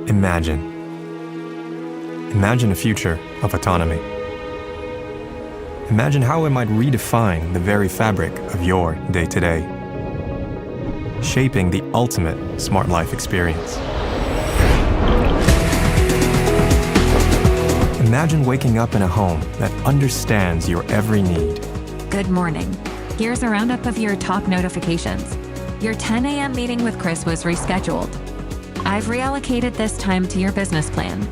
Imagine. Imagine a future of autonomy. Imagine how it might redefine the very fabric of your day-to-day, shaping the ultimate smart life experience. Imagine waking up in a home that understands your every need. Good morning. Here's a roundup of your top notifications. Your 10 a.m. meeting with Chris was rescheduled. I've reallocated this time to your business plan.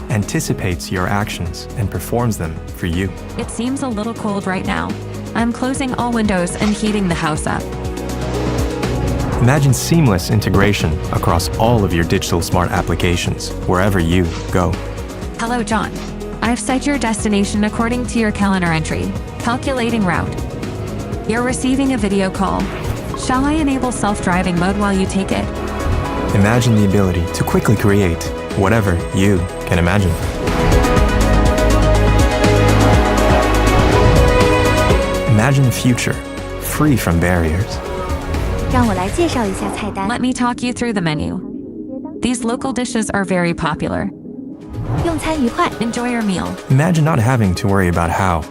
Anticipates your actions and performs them for you. It seems a little cold right now. I'm closing all windows and heating the house up. Imagine seamless integration across all of your digital smart applications, wherever you go. Hello, John. I've set your destination according to your calendar entry. Calculating route. You're receiving a video call. Shall I enable self-driving mode while you take it? Imagine the ability to quickly create whatever you can imagine. Imagine a future free from barriers. 让我来介绍一下菜单。 Let me talk you through the menu. These local dishes are very popular. 用餐愉快。 Enjoy your meal. Imagine not having to worry about how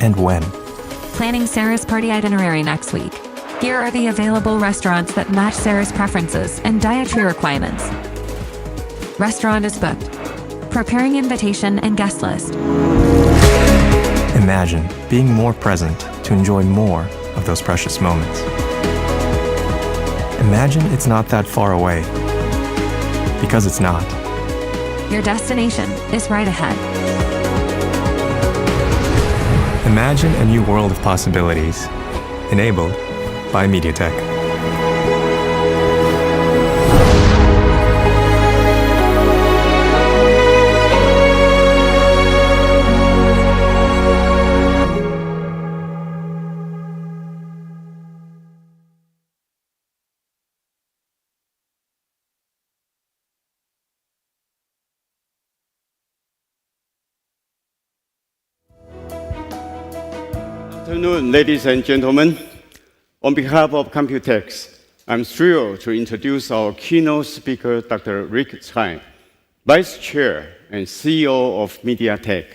and when. Planning Sarah's party itinerary next week. Here are the available restaurants that match Sarah's preferences and dietary requirements. Restaurant is booked. Preparing invitation and guest list. Imagine being more present to enjoy more of those precious moments. Imagine it's not that far away, because it's not. Your destination is right ahead. Imagine a new world of possibilities, enabled by MediaTek. Good afternoon, ladies and gentlemen. On behalf of Computex, I'm thrilled to introduce our keynote speaker, Dr. Rick Tsai, Vice Chair and CEO of MediaTek.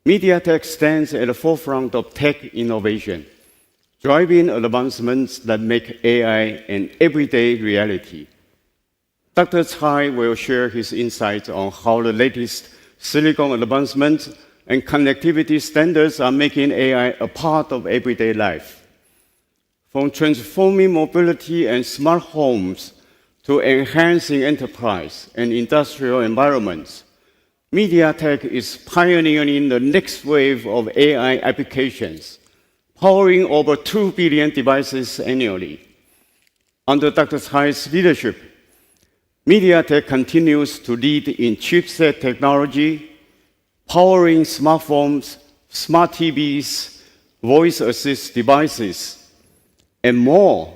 MediaTek stands at the forefront of tech innovation, driving advancements that make AI an everyday reality. Dr. Tsai will share his insights on how the latest silicon advancements and connectivity standards are making AI a part of everyday life. From transforming mobility and smart homes to enhancing enterprise and industrial environments, MediaTek is pioneering the next wave of AI applications, powering over 2 billion devices annually. Under Dr. Tsai's leadership, MediaTek continues to lead in chipset technology, powering smartphones, smart TVs, voice assist devices, and more.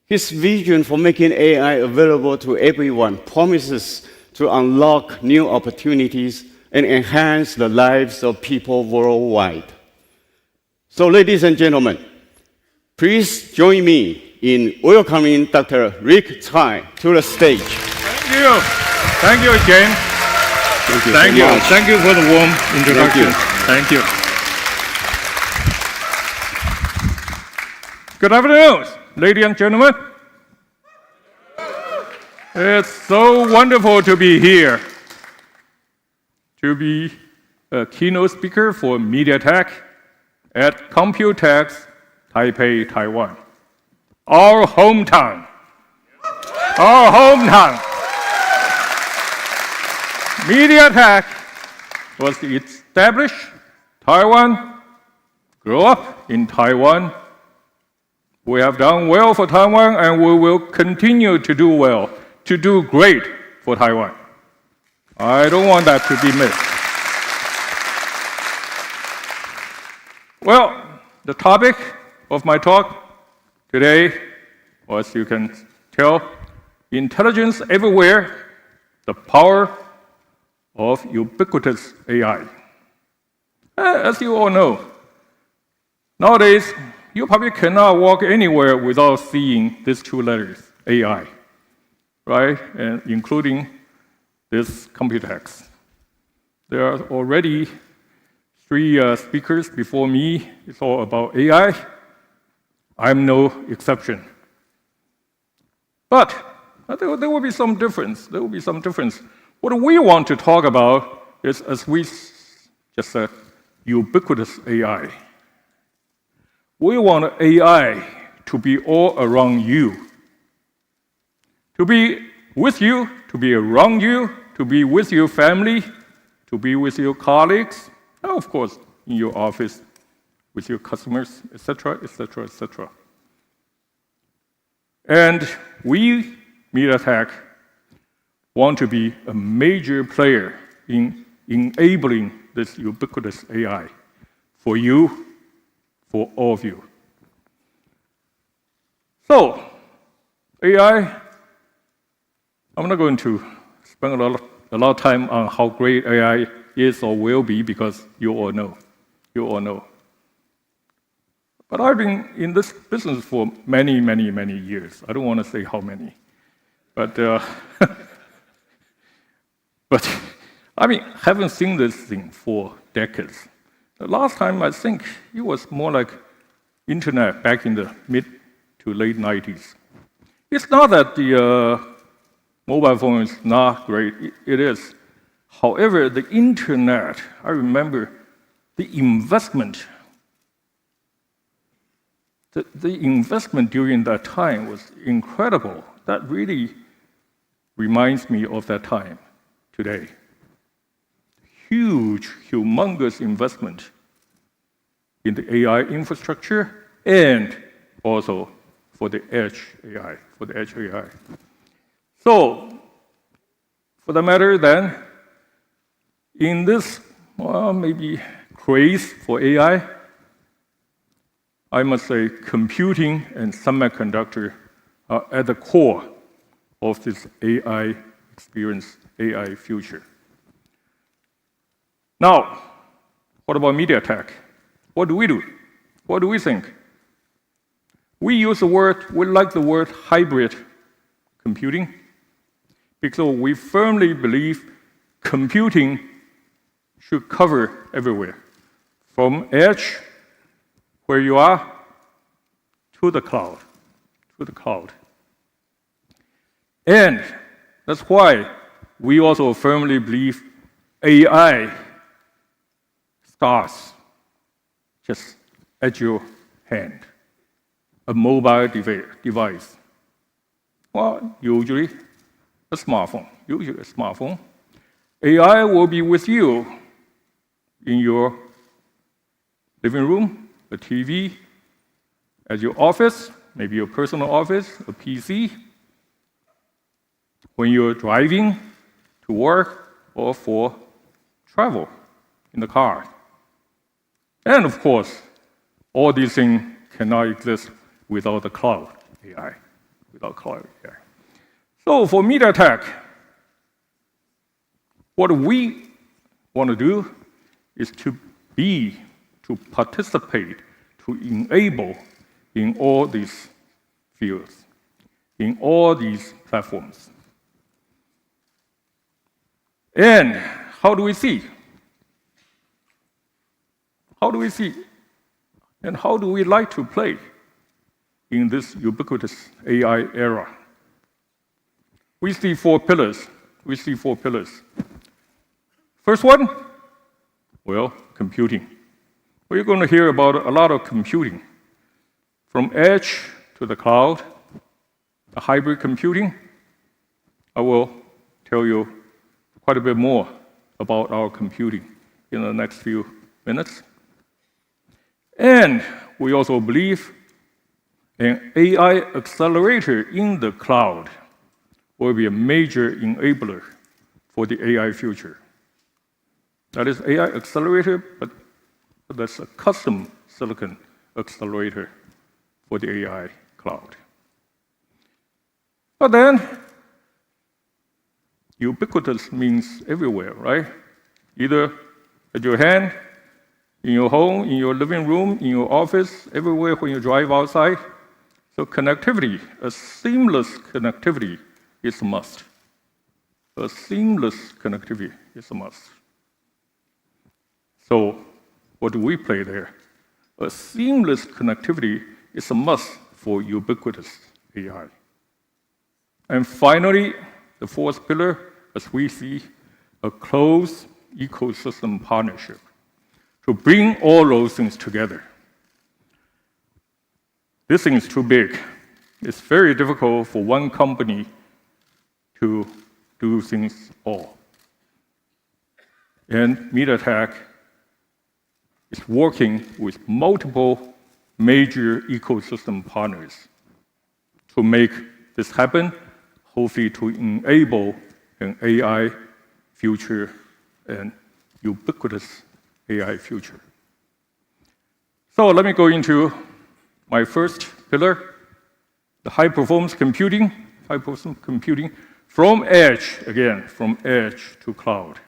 His vision for making AI available to everyone promises to unlock new opportunities and enhance the lives of people worldwide. So, ladies and gentlemen, please join me in welcoming Dr. Rick Tsai to the stage. Thank you. Thank you, James. Thank you so much. Thank you for the warm introduction. Thank you. Good afternoon, ladies and gentlemen. It's so wonderful to be here, to be a keynote speaker for MediaTek at Computex, Taipei, Taiwan. Our hometown. Our hometown. MediaTek was established Taiwan, grew up in Taiwan. We have done well for Taiwan, and we will continue to do well, to do great for Taiwan. I don't want that to be missed. Well, the topic of my talk today, as you can tell, intelligence everywhere, the power of ubiquitous AI. As you all know, nowadays, you probably cannot walk anywhere without seeing these two letters, AI, right? And including this Computex. There are already 3 speakers before me. It's all about AI. I'm no exception. But there will be some difference. There will be some difference. What we want to talk about is, as we just said, ubiquitous AI. We want AI to be all around you, to be with you, to be around you, to be with your family, to be with your colleagues, and of course, in your office, with your customers, etc., etc., etc. And we, MediaTek, want to be a major player in enabling this ubiquitous AI for you, for all of you. So, AI, I'm not going to spend a lot of time on how great AI is or will be, because you all know. You all know. But I've been in this business for many, many, many years. I don't want to say how many. But, but I mean, haven't seen this thing for decades. The last time, I think, it was more like internet back in the mid to late 90s. It's not that the mobile phone is not great. It is. However, the internet, I remember the investment. The investment during that time was incredible. That really reminds me of that time today. Huge, humongous investment in the AI infrastructure and also for the edge AI, So, for the matter then, in this maybe craze for AI, I must say computing and semiconductor are at the core of this AI experience, AI future. Now, what about MediaTek? What do we do? What do we think? We like the word hybrid computing, because we firmly believe computing should cover everywhere, from edge, where you are, to the cloud, And that's why we also firmly believe AI starts just at your hand, a mobile device. Well, usually a smartphone. AI will be with you in your living room, a TV, at your office, maybe your personal office, a PC, when you're driving to work or for travel in the car. And of course, all these things cannot exist without the cloud AI. So for MediaTek, what we want to do is to participate, to enable in all these fields, in all these platforms. And how do we see? And how do we like to play in this ubiquitous AI era? We see 4 pillars. First one, well, computing. We're going to hear about a lot of computing, from edge to the cloud, the hybrid computing. I will tell you quite a bit more about our computing in the next few minutes. And we also believe an AI accelerator in the cloud will be a major enabler for the AI future. That is AI accelerator, but that's a custom silicon accelerator for the AI cloud. But then, ubiquitous means everywhere, right? Either at your hand, in your home, in your living room, in your office, everywhere when you drive outside. So connectivity, a seamless connectivity, is a must. a seamless connectivity is a must. So, what do we play there? A seamless connectivity is a must for ubiquitous AI. And finally, the fourth pillar, as we see, a close ecosystem partnership to bring all those things together. This thing is too big. It's very difficult for one company to do things all. And MediaTek is working with multiple major ecosystem partners to make this happen, hopefully to enable an AI future and ubiquitous AI future. So let me go into my first pillar, the high-performance computing from edge, again, from edge to cloud.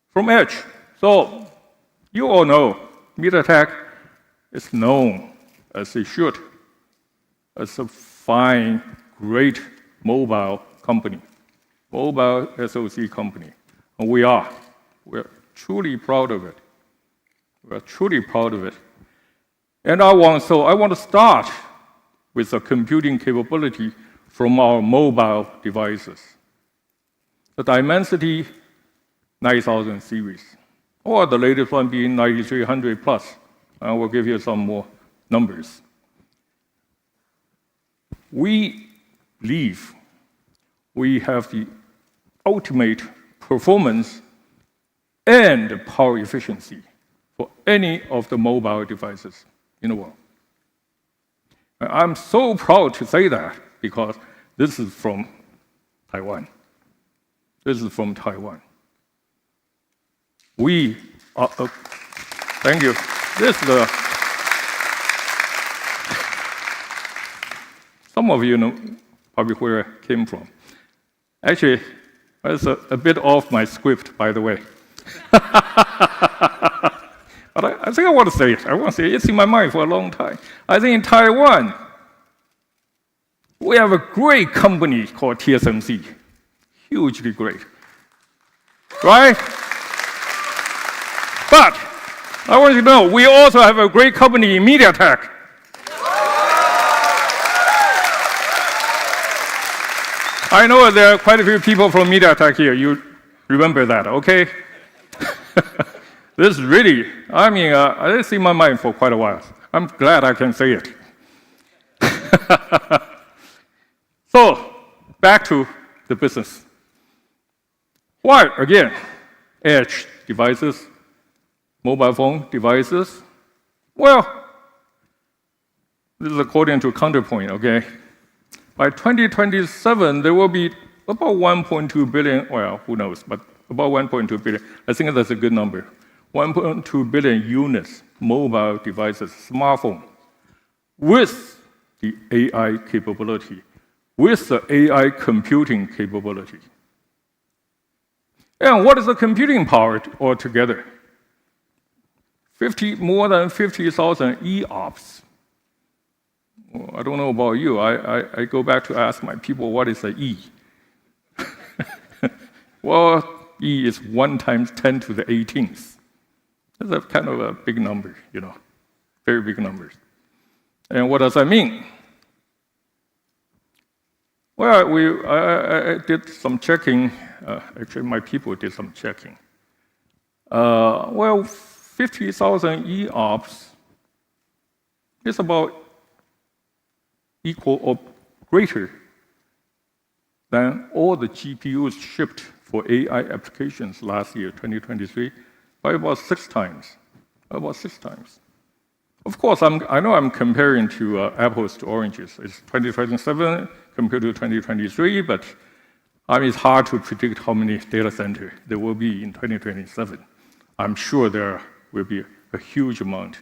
From edge. So you all know MediaTek is known, as it should, as a fine, great mobile company, mobile SoC company. And we're truly proud of it. We're truly proud of it. And I want to start with the computing capability from our mobile devices. The Dimensity 9000 series, or the latest one being 9300 plus. I will give you some more numbers. We believe we have the ultimate performance and power efficiency for any of the mobile devices in the world. I'm so proud to say that because this is from Taiwan. This is from Taiwan. We are, thank you. This is the, some of you know probably where I came from. Actually, that's a bit off my script, by the way. But I think I want to say it. I want to say it. It's in my mind for a long time. I think in Taiwan, we have a great company called TSMC. Hugely great. Right? But I want you to know, we also have a great company in MediaTek. I know there are quite a few people from MediaTek here. You remember that, okay? This really, it's in my mind for quite a while. I'm glad I can say it. So, back to the business. Why, again, edge devices, mobile phone devices? Well, this is according to Counterpoint, okay? By 2027, there will be about 1.2 billion, well, who knows, but about 1.2 billion. I think that's a good number. 1.2 billion units, mobile devices, smartphone, with the AI capability, with the AI computing capability. And what is the computing power altogether? More than 50,000 EOPS. Well, I don't know about you. I go back to ask my people, what is an E? Well, E is 1 times 10 to the 18th. That's a kind of a big number, you know, very big numbers. And what does that mean? Well, I did some checking. Actually, my people did some checking. Well, 50,000 EOPS is about equal or greater than all the GPUs shipped for AI applications last year, 2023, by about 6 times. About 6 times. Of course, I know I'm comparing to apples to oranges. It's 2027 compared to 2023, but it's hard to predict how many data centers there will be in 2027. I'm sure there will be a huge amount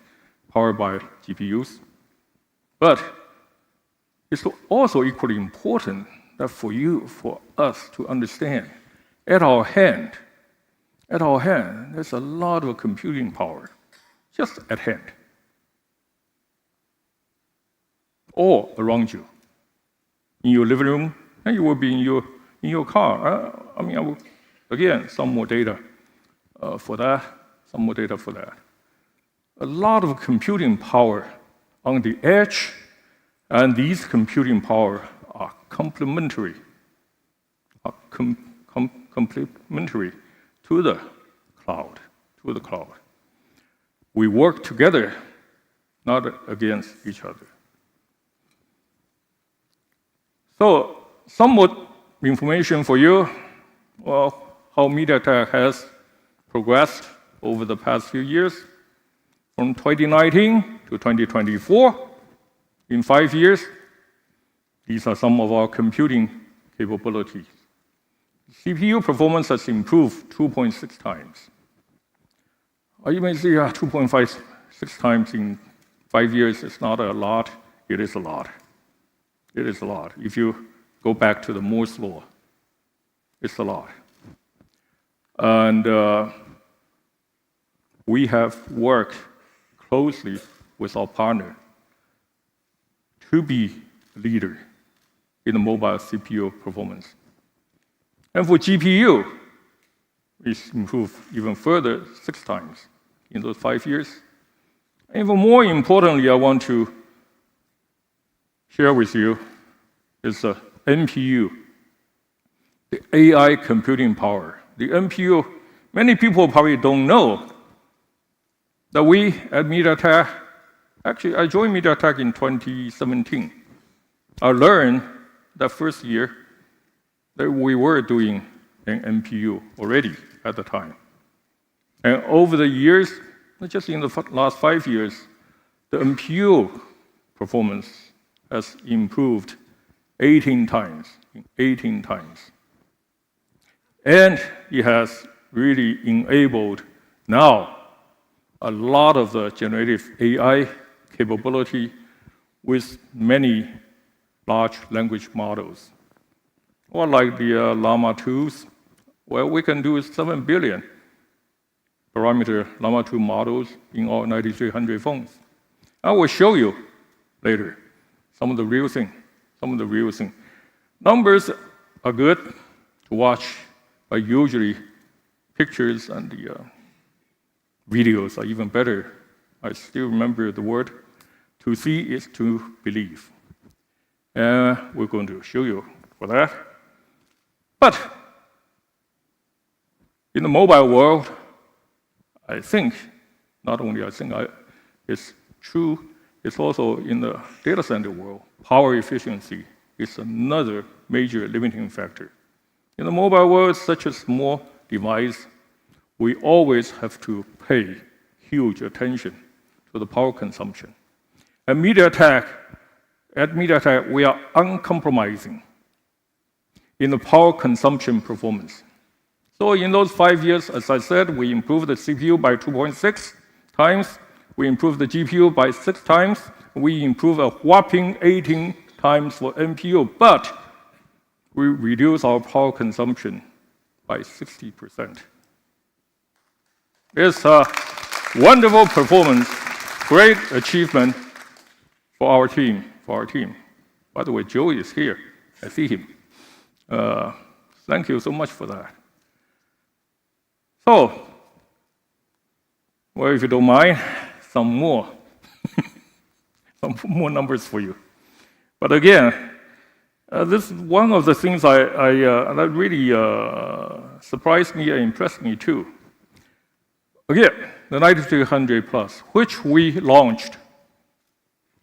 powered by GPUs. But it's also equally important that for us to understand, at our hand, there's a lot of computing power just at hand. All around you. In your living room, and it will be in your car. Again, some more data for that, some more data for that. A lot of computing power on the edge, and these computing power are complementary, complementary to the cloud, We work together, not against each other. So, some more information for you, how MediaTek has progressed over the past few years. From 2019 to 2024, in 5 years, these are some of our computing capabilities. CPU performance has improved 2.6 times. You may say 2.56 times in 5 years is not a lot. It is a lot. It is a lot. If you go back to the Moore's law, it's a lot. And we have worked closely with our partner to be a leader in the mobile CPU performance. And for GPU, it's improved even further 6 times in those 5 years. And even more importantly, I want to share with you is the NPU, the AI computing power. The NPU, many people probably don't know that we at MediaTek, actually I joined MediaTek in 2017. I learned that first year that we were doing an NPU already at the time. And over the years, just in the last 5 years, the NPU performance has improved 18 times. And it has really enabled now a lot of the generative AI capability with many large language models. Or like the Llama 2s, where we can do 7 billion parameter Llama 2 models in all 9300 phones. I will show you later some of the real thing. Numbers are good to watch, but usually pictures and the videos are even better. I still remember the word, to see is to believe. And we're going to show you for that. But in the mobile world, I think, not only I think, it's true, it's also in the data center world, power efficiency is another major limiting factor. In the mobile world, such a small device, we always have to pay huge attention to the power consumption. At MediaTek, we are uncompromising in the power consumption performance. So in those 5 years, as I said, we improved the CPU by 2.6 times, we improved the GPU by 6 times, we improved a whopping 18 times for NPU, but we reduced our power consumption by 60%. It's a wonderful performance, great achievement for our team. By the way, Joe is here. I see him. Thank you so much for that. So, well, if you don't mind, some more numbers for you. But again, this is one of the things that really surprised me and impressed me too. Again, the 9300 Plus, which we launched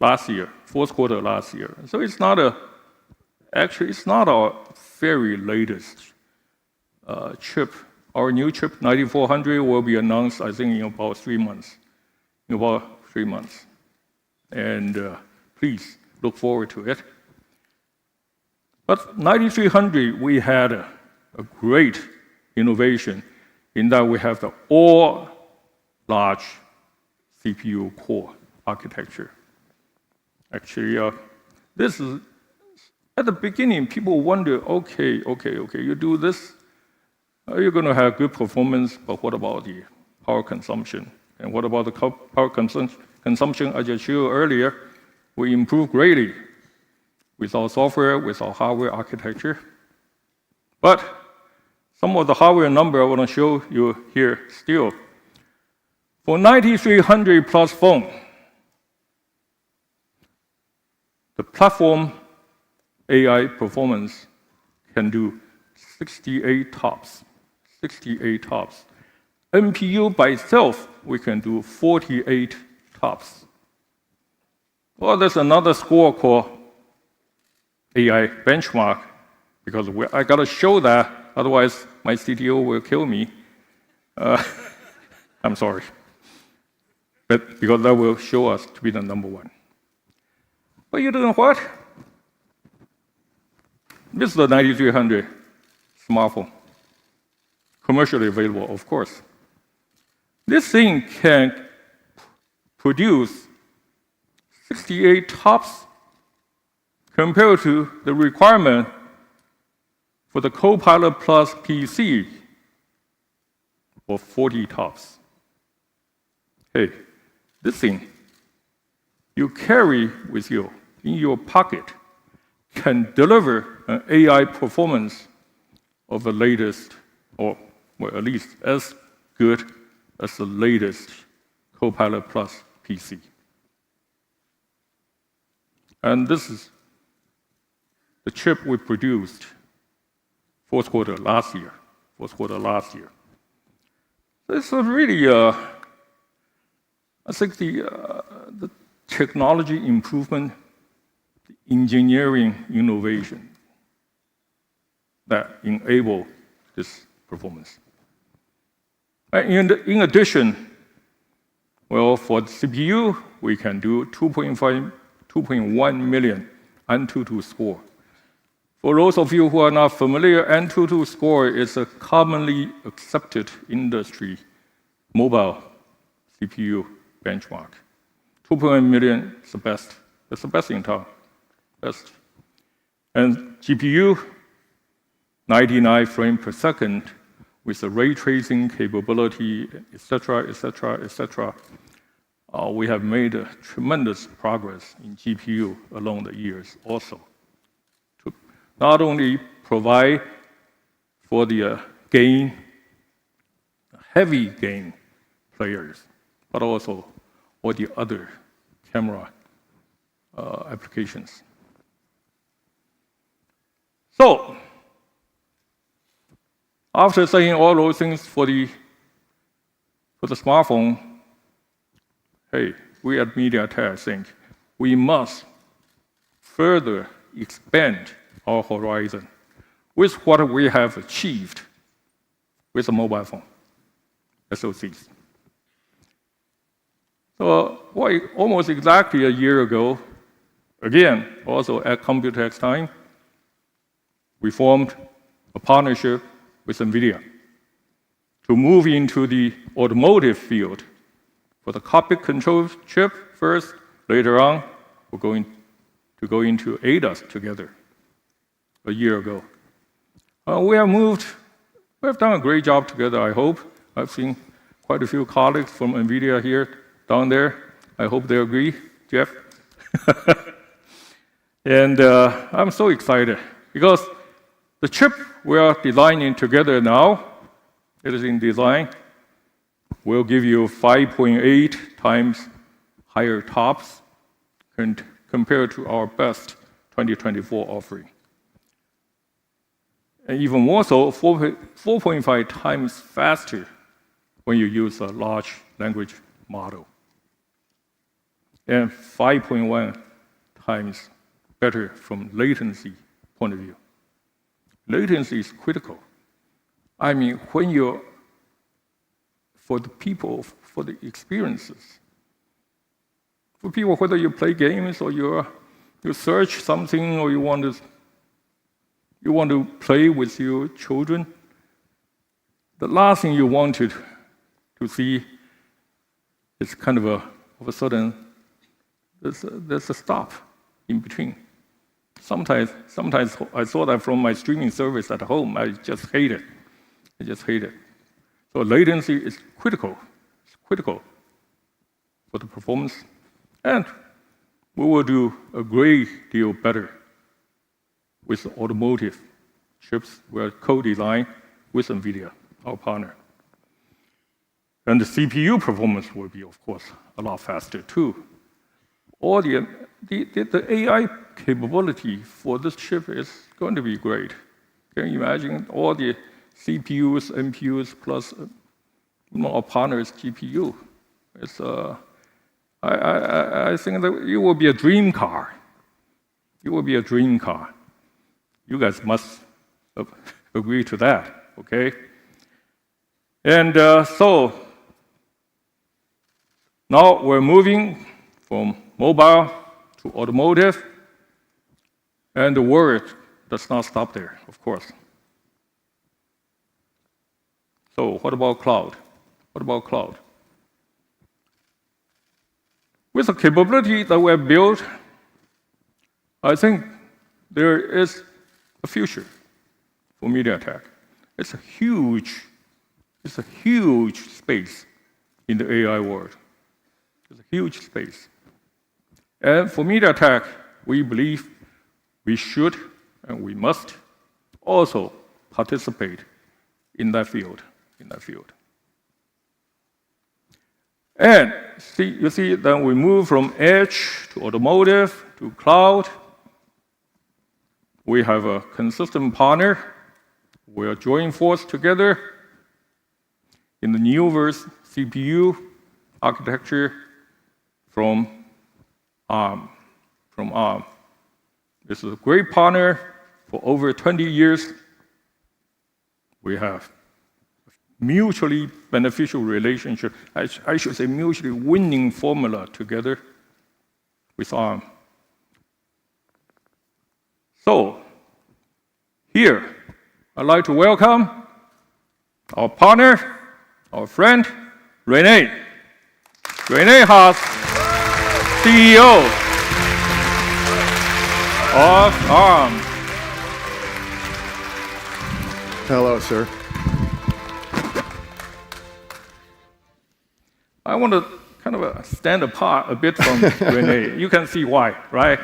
last year, fourth quarter last year. So it's not our very latest chip. Our new chip, 9400, will be announced, I think, in about 3 months. And please look forward to it. But 9300, we had a great innovation in that we have the all-large CPU core architecture. Actually, this is, at the beginning, people wonder, okay, you do this, you're going to have good performance, but what about the power consumption? And what about the power consumption? As I showed earlier, we improved greatly. with our software, with our hardware architecture. But some of the hardware number I want to show you here still. For 9300 plus phone, the platform AI performance can do 68 TOPS. 68 TOPS. NPU by itself, we can do 48 TOPS. Well, there's another score called AI benchmark, because I got to show that, otherwise my CTO will kill me. I'm sorry. But because that will show us to be the number one. But you know what? This is the 9300 smartphone, commercially available, of course. This thing can produce 68 TOPS compared to the requirement for the Copilot Plus PC of 40 TOPS. Hey, this thing you carry with you in your pocket can deliver an AI performance of the latest, or well, at least as good as the latest Copilot Plus PC. And this is the chip we produced fourth quarter last year. This is really, I think the technology improvement, the engineering innovation that enable this performance. In addition, well, for the CPU, we can do 2.1 million Antutu score. For those of you who are not familiar, Antutu score is a commonly accepted industry mobile CPU benchmark. 2.1 million is the best. It's the best in town. Best. And GPU, 99 frames per second with the ray tracing capability, etc., etc., etc. We have made tremendous progress in GPU along the years also. To not only provide for the heavy gain players, but also all the other camera applications. So, after saying all those things for the smartphone, hey, we at MediaTek think we must further expand our horizon with what we have achieved with the mobile phone, SoCs. So, almost exactly a year ago, again, also at Computex time, we formed a partnership with NVIDIA to move into the automotive field for the cockpit control chip first. Later on, we're going to go into ADAS together a year ago. We have done a great job together, I hope. I've seen quite a few colleagues from NVIDIA here, down there. I hope they agree, Jeff. And I'm so excited because the chip we are designing together now, it is in design, will give you 5.8 times higher TOPS compared to our best 2024 offering. And even more so, 4.5 times faster when you use a large language model. And 5.1 times better from latency point of view. Latency is critical. I mean, for the people, for the experiences, for people, whether you play games or you search something or you want to play with your children, the last thing you wanted to see is kind of a sudden, there's a stop in between. Sometimes I saw that from my streaming service at home. I just hate it. So latency is critical. It's critical for the performance. And we will do a great deal better with Automotive chips were co-designed with NVIDIA, our partner. And the CPU performance will be, of course, a lot faster too. All the AI capability for this chip is going to be great. Can you imagine all the CPUs, NPUs, plus our partner's GPU? It's, I think that it will be a dream car. It will be a dream car. You guys must agree to that, okay? And so now we're moving from mobile to automotive, and the world does not stop there, of course. So what about cloud? What about cloud? With the capability that we have built, I think there is a future for MediaTek. It's a huge space in the AI world. It's a huge space. And for MediaTek, we believe we should and we must also participate in that field. And you see, then we move from edge to automotive to cloud. We have a consistent partner. We are joining force together in the Neoverse CPU architecture from ARM. This is a great partner for over 20 years. We have mutually beneficial relationship, I should say mutually winning formula together with ARM. So, here, I'd like to welcome our partner, our friend, Rene. Rene Haas, CEO of ARM. Hello, sir. I want to kind of stand apart a bit from Rene. You can see why, right?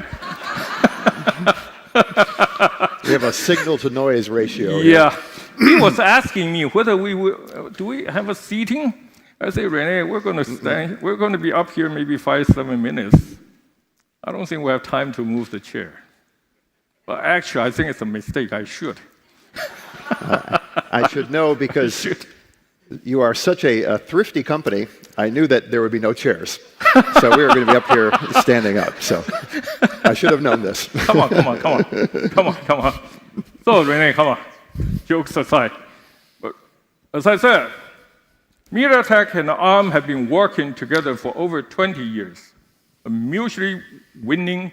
We have a signal-to-noise ratio. Yeah. He was asking me whether do we have a seating? I say, Rene, we're going to stand. We're going to be up here maybe 5-7 minutes. I don't think we have time to move the chair. But actually, I think it's a mistake. I should. I should know because you are such a thrifty company. I knew that there would be no chairs. So we were going to be up here standing up. So I should have known this. Come on. So, Rene, come on. Jokes aside. But as I said, MediaTek and ARM have been working together for over 20 years. A mutually winning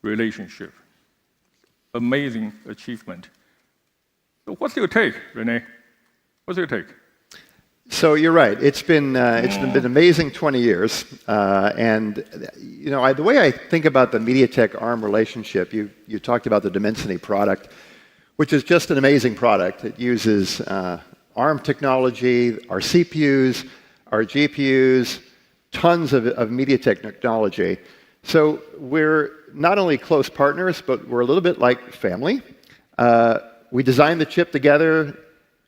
relationship. Amazing achievement. So what's your take, Rene? What's your take? So you're right. It's been an amazing 20 years, and you know the way I think about the MediaTek ARM relationship. You talked about the Dimensity product, which is just an amazing product. It uses ARM technology, our CPUs, our GPUs, tons of MediaTek technology. So we're not only close partners, but we're a little bit like family. We design the chip together.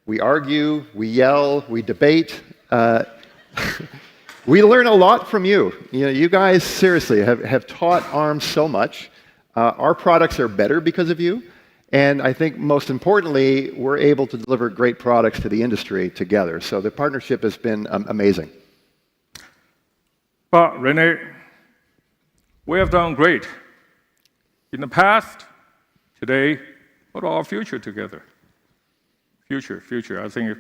We argue, we yell, we debate. We learn a lot from you. You know, you guys seriously have taught ARM so much. Our products are better because of you. And I think most importantly, we're able to deliver great products to the industry together. So the partnership has been amazing. But Rene, we have done great. In the past, today, what about our future together? Future. I think,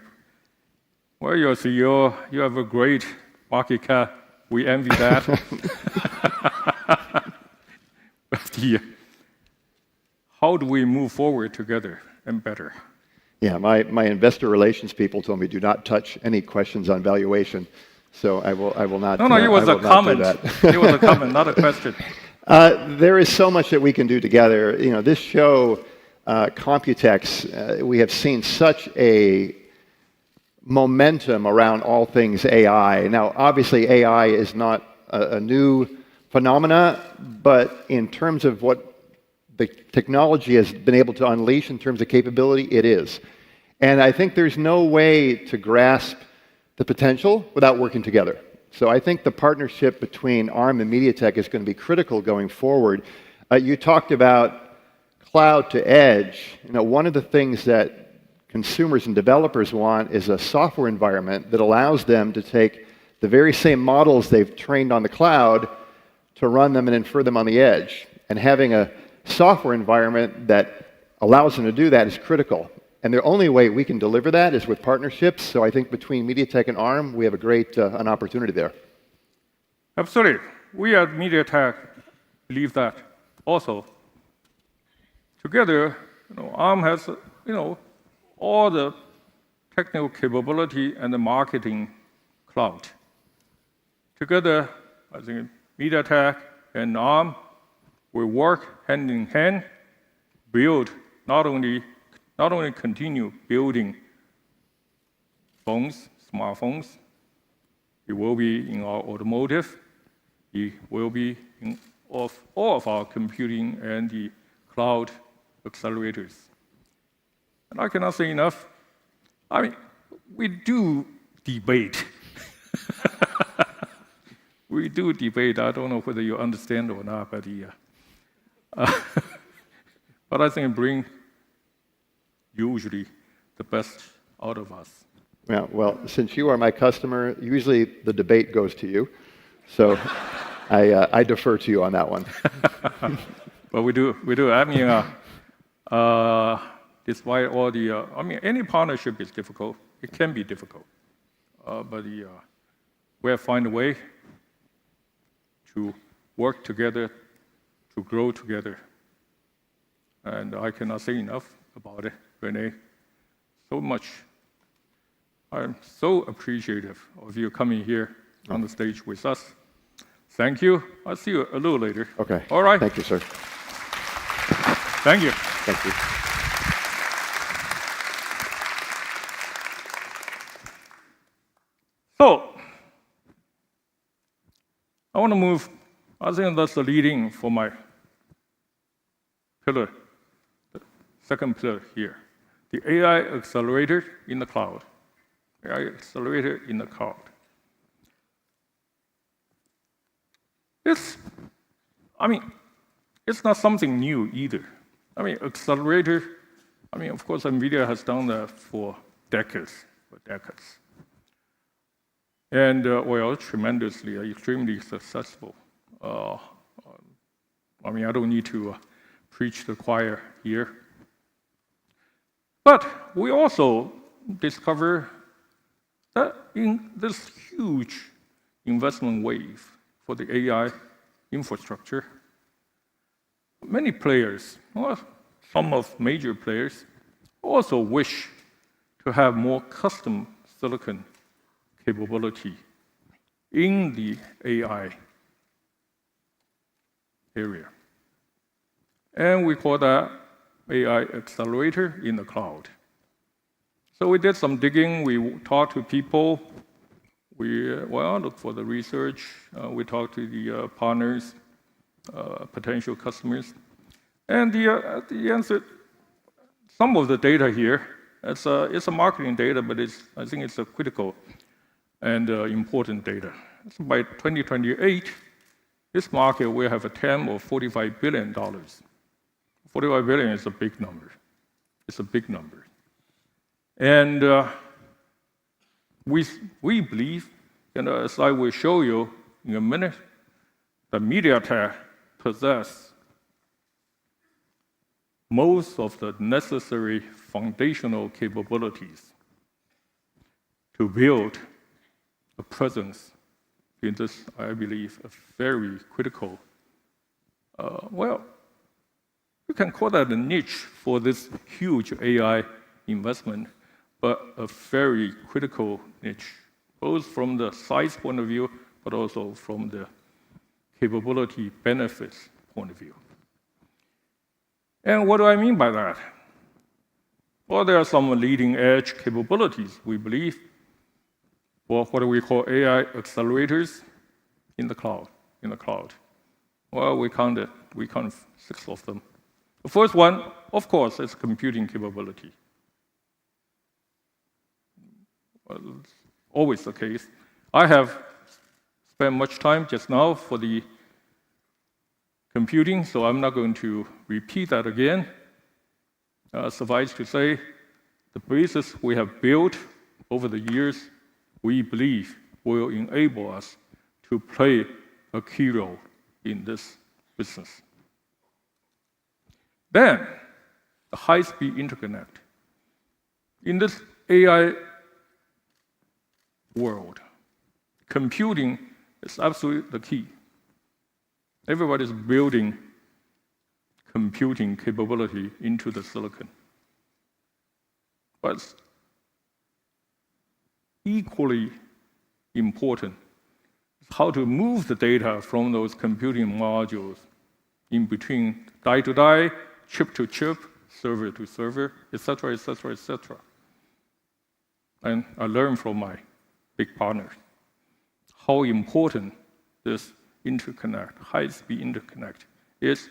well, you're a CEO, you have a great market cap. We envy that. But how do we move forward together and better? Yeah, my investor relations people told me do not touch any questions on valuation. So I will not. No, it was a comment. It was a comment, not a question. There is so much that we can do together. You know, this show. Computex, we have seen such a momentum around all things AI. Now, obviously, AI is not a new phenomena, but in terms of what the technology has been able to unleash in terms of capability, it is. And I think there's no way to grasp the potential without working together. So I think the partnership between ARM and MediaTek is going to be critical going forward. You talked about cloud to edge. One of the things that consumers and developers want is a software environment that allows them to take the very same models they've trained on the cloud to run them and infer them on the edge. And having a software environment that allows them to do that is critical. And the only way we can deliver that is with partnerships. So I think between MediaTek and ARM, we have a great an opportunity there. Absolutely. We at MediaTek believe that also. Together, ARM has all the technical capability and the marketing cloud. Together, I think MediaTek and ARM will work hand in hand, build not only continue building phones, smartphones. It will be in our automotive. It will be in all of our computing and the cloud accelerators. And I cannot say enough. I mean, we do debate. We do debate. I don't know whether you understand or not, but but I think it brings usually the best out of us. Yeah, well, since you are my customer, usually the debate goes to you. So I defer to you on that one. But we do. I mean, despite all the, any partnership is difficult. It can be difficult. But we'll find a way to work together, to grow together. And I cannot say enough about it, Renee. So much. I'm so appreciative of you coming here on the stage with us. Thank you. I'll see you a little later. Okay. All right. Thank you, sir. Thank you. Thank you. So, I want to move. I think that's the leading for my pillar, the second pillar here, the AI accelerator in the cloud. AI accelerator in the cloud. It's not something new either. Accelerator, of course, NVIDIA has done that for decades. And tremendously, extremely successful. I don't need to preach the choir here. But we also discover that in this huge investment wave for the AI infrastructure, many players, some of major players, also wish to have more custom silicon capability in the AI area. And we call that AI accelerator in the cloud. So we did some digging, we talked to people, we looked for the research, we talked to the partners, potential customers, and the answer, some of the data here, it's a marketing data, but I think it's a critical and important data. So by 2028, this market will have a TAM of $45 billion. $45 billion is a big number. It's a big number. And we believe, as I will show you in a minute, that MediaTek possesses most of the necessary foundational capabilities to build a presence in this, I believe, a very critical, you can call that a niche for this huge AI investment, but a very critical niche, both from the size point of view, but also from the capability benefits point of view. And what do I mean by that? Well, there are some leading edge capabilities, we believe, for what we call AI accelerators in the cloud. Well, we counted 6 of them. The first one, of course, is computing capability. Well, it's always the case. I have spent much time just now for the computing, so I'm not going to repeat that again. Suffice to say, the basis we have built over the years, we believe will enable us to play a key role in this business. Then, the high-speed interconnect. In this AI world, computing is absolutely the key. Everybody is building computing capability into the silicon. But equally important is how to move the data from those computing modules in between die to die, chip to chip, server to server, etc., etc., etc. And I learned from my big partners how important this interconnect, high-speed interconnect, is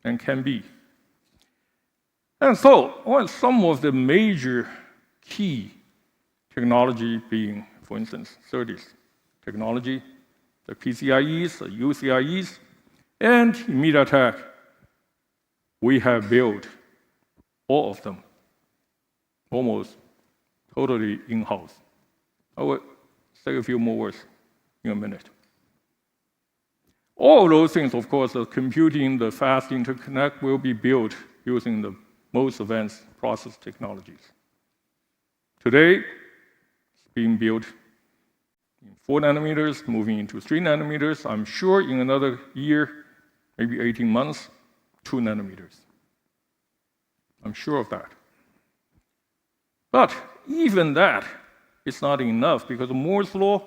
and can be. And so, some of the major key technology being, for instance, SerDes technology, the PCIEs, the UCIEs, and in MediaTek, we have built all of them almost totally in-house. I will say a few more words in a minute. All of those things, of course, the computing, the fast interconnect will be built using the most advanced process technologies. Today, it's being built in 4 nanometers, moving into 3 nanometers. I'm sure in another year, maybe 18 months, 2 nanometers. I'm sure of that. But even that is not enough because Moore's law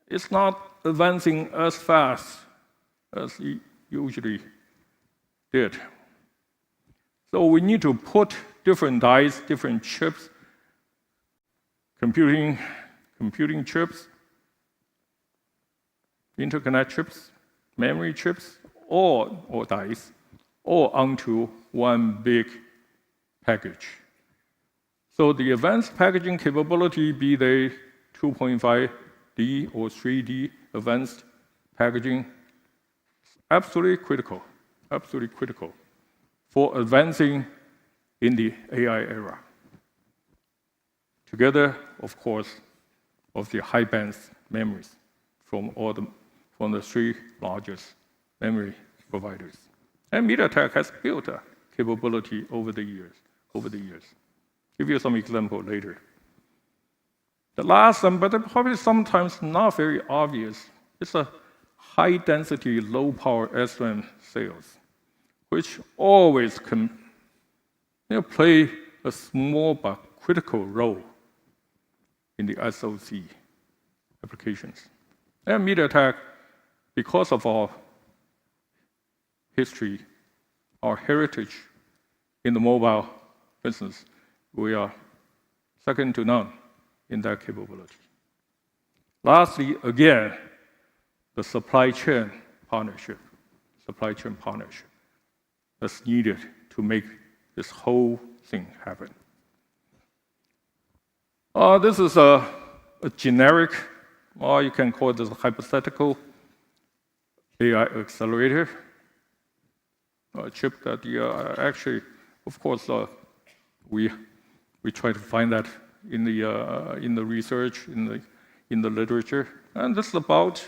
is not advancing as fast as it usually did. So we need to put different dies, different chips, computing chips, interconnect chips, memory chips, or dies, all onto one big package. So the advanced packaging capability, be they 2.5D or 3D advanced packaging, is absolutely critical for advancing in the AI era. Together, of course, of the high-band memories from the 3 largest memory providers. And MediaTek has built a capability over the years. Give you some example later. The last one, but probably sometimes not very obvious, is a high-density, low-power SRAM sales, which always can play a small but critical role in the SoC applications. And MediaTek, because of our history, our heritage in the mobile business, we are second to none in that capability. Lastly, again, the supply chain partnership that's needed to make this whole thing happen. This is a generic, or you can call this a hypothetical AI accelerator, a chip that actually, of course, we try to find that in the research, in the literature, and this is about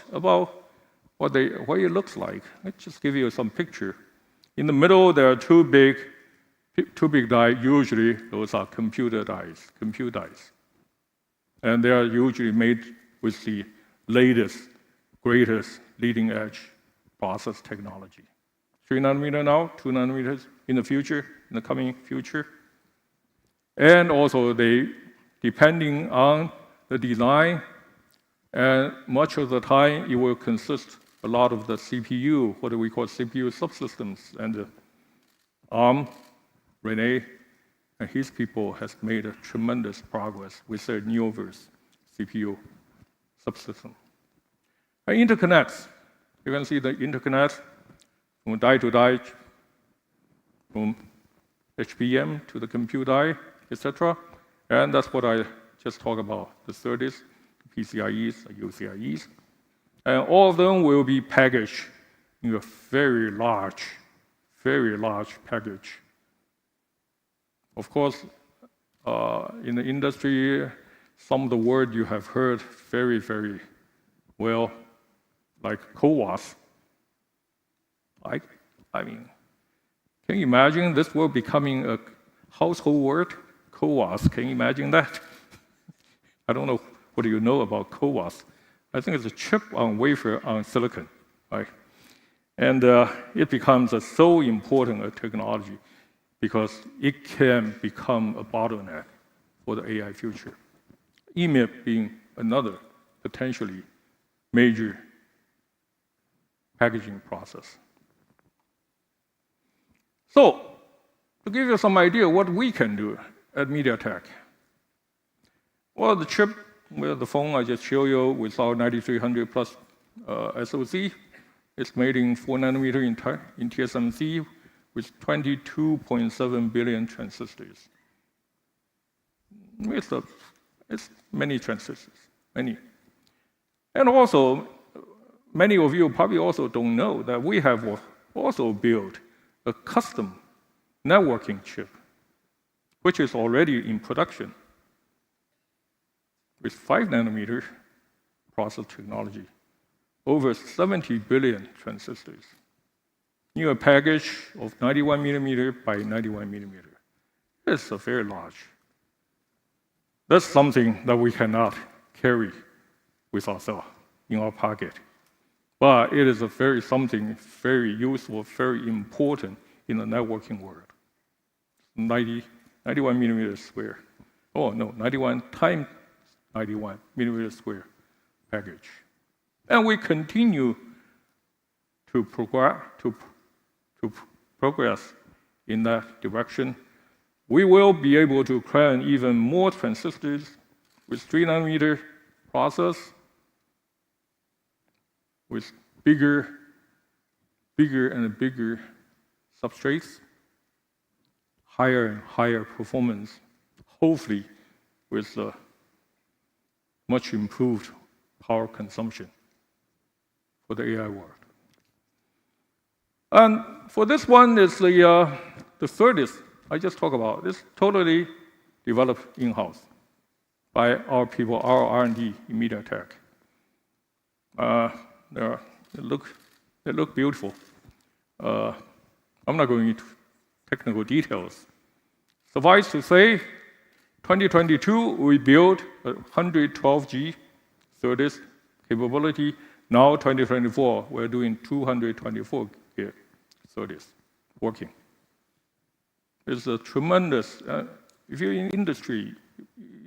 what it looks like. Let's just give you some picture. In the middle, there are two big dies. Usually, those are compute dies, and they are usually made with the latest, greatest, leading-edge process technology. 3 nanometer now, 2 nanometers in the future, in the coming future. And also they, depending on the design, and much of the time it will consist a lot of the CPU, what we call CPU subsystems, and Rene and his people has made a tremendous progress with their Neoverse CPU subsystem. And interconnects, you can see the interconnects from die to die, from HBM to the compute die, etc. And that's what I just talked about, the SerDes, PCIEs, UCIEs. And all of them will be packaged in a very large package. Of course, in the industry, some of the words you have heard very, very well, like CoWoS. I mean, can you imagine this word becoming a household word? CoWoS, can you imagine that? I don't know what you know about CoWoS. I think it's a chip on wafer on silicon, right? And it becomes a so important a technology because it can become a bottleneck for the AI future. EMIB being another potentially major packaging process. So, to give you some idea what we can do at MediaTek. Well, the chip, well, the phone I just showed you with our 9300 plus SoC, it's made in 4 nanometer in TSMC with 22.7 billion transistors. It's many transistors, many. And also, many of you probably also don't know that we have also built a custom networking chip, which is already in production with 5 nanometer process technology, over 70 billion transistors, in a package of 91 millimeter by 91 millimeter. It's a very large. That's something that we cannot carry with ourselves in our pocket. But it is something very useful, very important in the networking world. 91 millimeter square. Oh no, 91 times 91 millimeter square package. And we continue to progress in that direction. We will be able to cram even more transistors with 3 nanometer process, with bigger and bigger substrates, higher and higher performance, hopefully with much improved power consumption for the AI world. And for this one, is the SerDes I just talked about. It's totally developed in-house by our people, our R&D in MediaTek. They look beautiful. I'm not going into technical details. Suffice to say, 2022, we built a 112G SerDes capability. Now, 2024, we're doing 224 gig SerDes working. It's a tremendous, if you're in industry,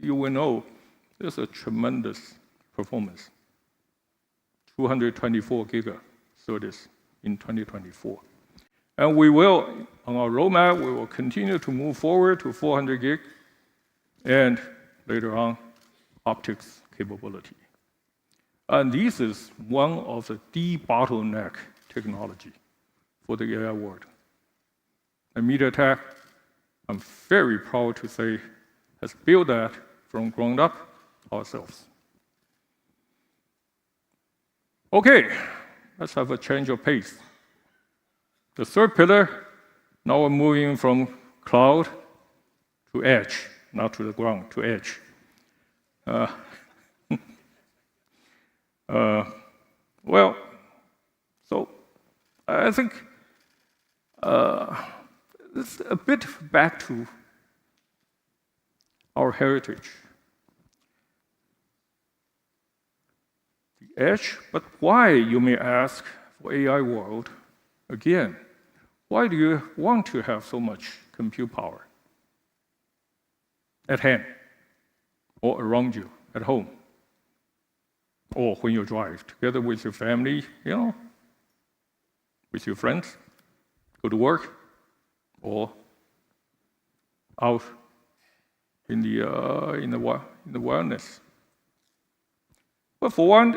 you will know there's a tremendous performance. 224 giga SerDes in 2024. And we will, on our roadmap, we will continue to move forward to 400 gig and later on, optics capability. And this is one of the de-bottleneck technology for the AI world. And MediaTek, I'm very proud to say, has built that from ground up ourselves. Okay, let's have a change of pace. The third pillar, now we're moving from cloud to edge, not to the ground, to edge. Well, so I think it's a bit back to our heritage. The edge, but why, you may ask, for AI world, again, why do you want to have so much compute power at hand or around you at home? Or when you drive together with your family, with your friends, go to work, or out in the wilderness. But for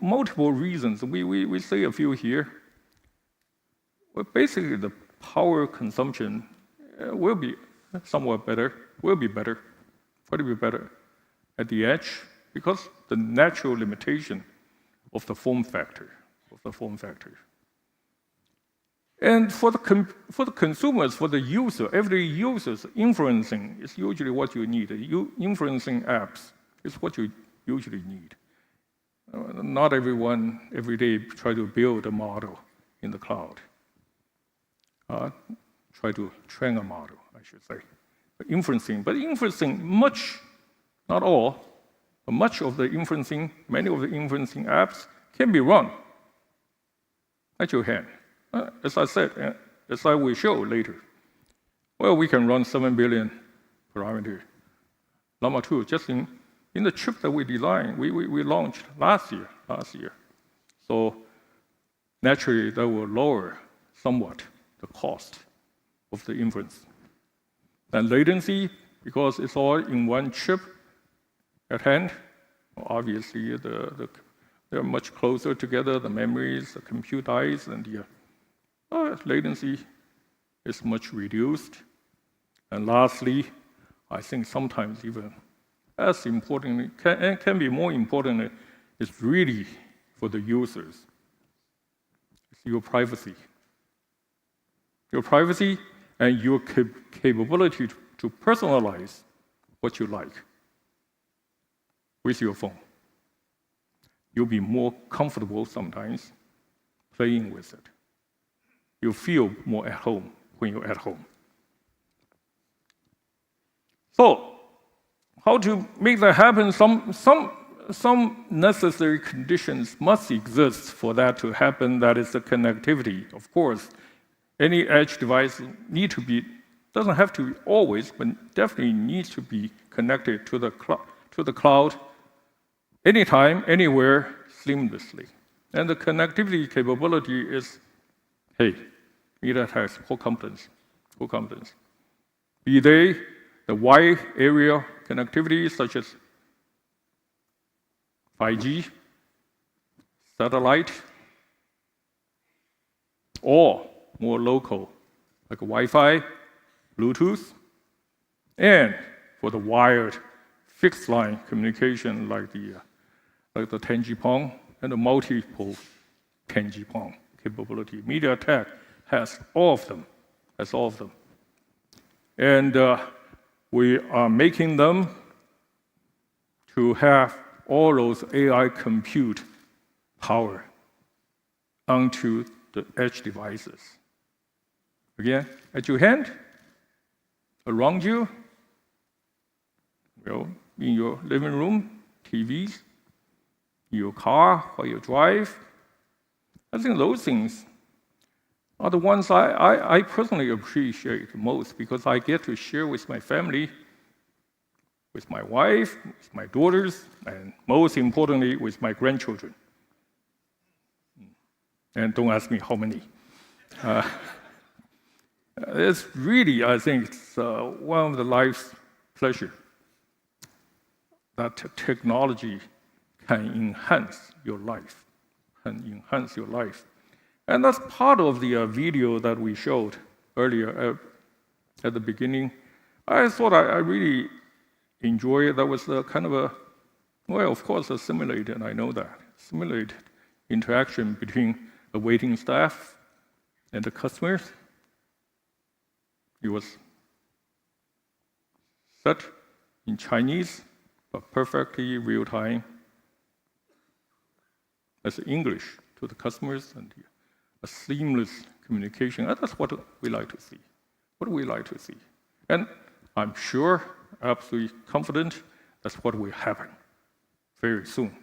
multiple reasons, we say a few here. Well, basically, the power consumption will be somewhat better, will be better, quite a bit better at the edge because the natural limitation of the form factor, And for the consumers, for the user, every user's inferencing is usually what you need. Inferencing apps is what you usually need. Not everyone every day try to build a model in the cloud. Try to train a model, I should say. But inferencing, much, not all, but much of the inferencing, many of the inferencing apps can be run at your hand. As I said, as I will show later. Well, we can run 7 billion parameter Llama 2 just in the chip that we designed, we launched last year. So naturally, that will lower somewhat the cost of the inference. And latency, because it's all in one chip at hand, obviously they're much closer together, the memories, the compute dies, and the latency is much reduced. And lastly, I think sometimes even as importantly, can be more important, is really for the users. It's your privacy. Your privacy and your capability to personalize what you like with your phone. You'll be more comfortable sometimes playing with it. You feel more at home when you're at home. So, how to make that happen? Some necessary conditions must exist for that to happen. That is the connectivity. Of course, any edge device doesn't have to be always, but definitely needs to be connected to the cloud anytime, anywhere, seamlessly. And the connectivity capability is, MediaTek has core competence. Be they the wide area connectivity, such as 5G, satellite, or more local, like Wi-Fi, Bluetooth, and for the wired fixed line communication, like the 10G-PON and the multiple 10G-PON capability. MediaTek has all of them. And we are making them to have all those AI compute power onto the edge devices. Again, at your hand, around you, in your living room, TVs, in your car while you drive. I think those things are the ones I personally appreciate most because I get to share with my family, with my wife, with my daughters, and most importantly, with my grandchildren. And don't ask me how many. It's really, I think, it's one of the life's pleasure that technology can enhance your life, And that's part of the video that we showed earlier at the beginning. I thought I really enjoyed it. That was kind of of course, a simulated, I know that, simulated interaction between the waiting staff and the customers. It was set in Chinese, but perfectly real time as English to the customers and a seamless communication. And that's what we like to see. And I'm sure, absolutely confident, that's what will happen very soon.